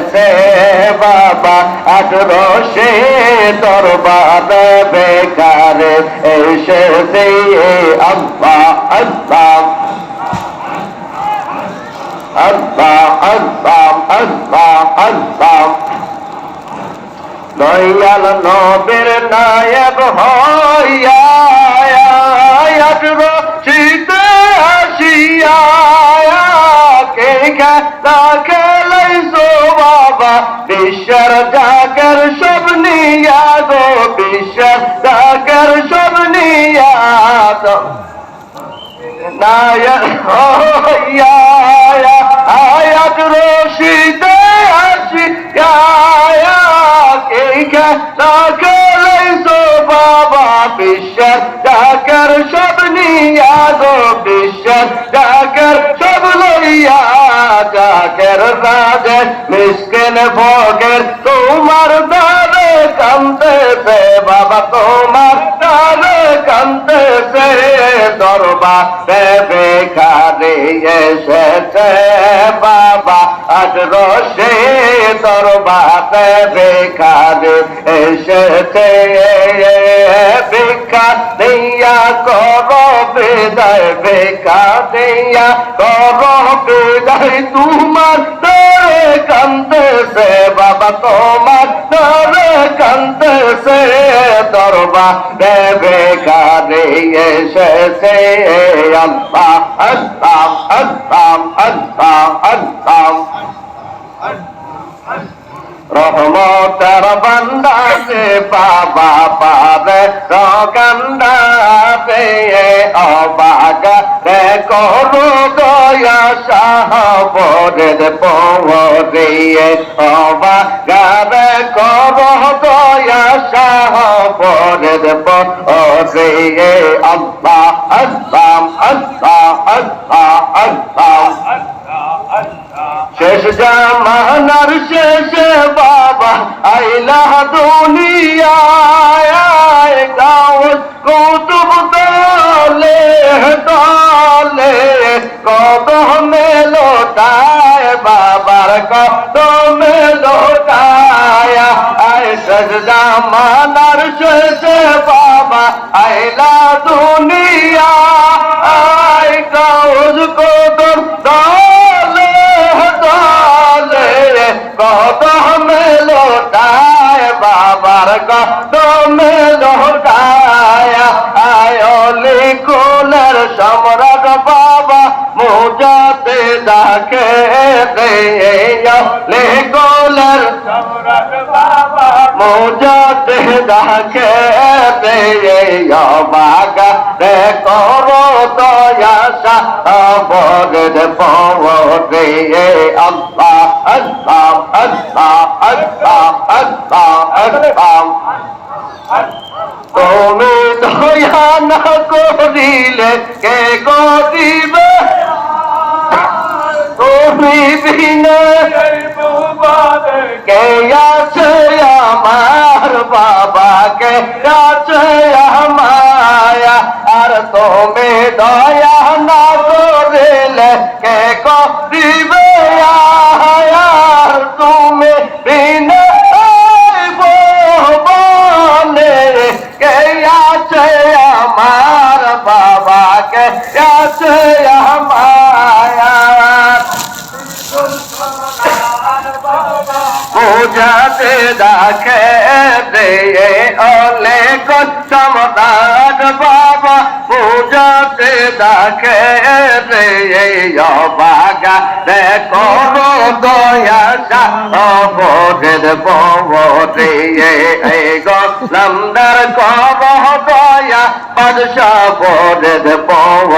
এসেছে বাবা আটরশে দরবার বেকারে এসেছে আল্লাহ আল্লাহ আল্লাহ আল্লাহ আল্লাহ আল্লাহ দয়াল নবীর নায়ক হইয়া আটরশিতে আসিয়া কে খেলা খেলাইছো বাবা বিশ্বের জাগের সব নিয়া গো বিশ্বের জাগের সব নিয়া নায়ক হইয়া আয়াত রশিদে আসিয়া কে খেলা খেলাইছো বাবা বিশ্বের জাগের সব নিয়া গো বিশ্বের জাগের সব লইয়া জাগের রাজে মিসকিন ভোগের তোমার দ্বারে কান্দেছে বাবা তোমার দ্বারে কান্দেছে দরবারে বেকারে এসেছে বাবা আটরশে দরবারে বেকারে এসেছে ভিক্ষা দিয়া করো বিদায় ভিক্ষা দিয়া করো বিদায় তোমার দ্বারে কান্দেছে বাবা তোমার দ্বারে কান্দেছে দরবারে বেকারে এসেছে আল্লাহ আল্লাহ আল্লাহ আল্লাহ আল্লাহ রহমতের বান্দাতে বাবা পারে রকান্দাতে অবাগা রে করু দয়া সাহবরের পৌরিয়ে অবাগা রে করু দয়া সাহবরের পৌরিয়ে আল্লাহ আল্লাহ আল্লাহ আল্লাহ আল্লাহ শেষ জামানার শেষে বাবা আইলা দুনিয়ায় গাউস কুতুব দলে দলে কদমে লোটায় বাবার কদমে লোটায় শেষ জামানার শেষে বাবা আইলা দুনিয়ায় গাউস কুতুব দলে কদমে লোটায় বাবার কদমে লোটায় আয়লি কুলের সম্রাট বাবা মুজাতে ডাকে লে কুলের সম্রাট বাবা মুজাতে ডাকে বাগা রে করো দয়া সাহবরের পৌরে আল্লাহ আল্লাহ আল্লাহ আল্লাহ আল্লাহ আল্লাহ তুমি দয়া না করিলে কে করিবে তুমি বিনে কে আছে আমার বাবা কে আছে আমার আর তুমি দয়া না করিলে কে করিবে আর তুমি বিনে বনে কে আছে আমার বাবা কে আছে আমার পূজাতে দেখে দে অনেক চমৎকার বাবা পূজাতে দেখে দে বাগা রে করো দয়া সাহবরের পৌরে গো নন্দর করো দয়া বাদশাহ বরের পৌরে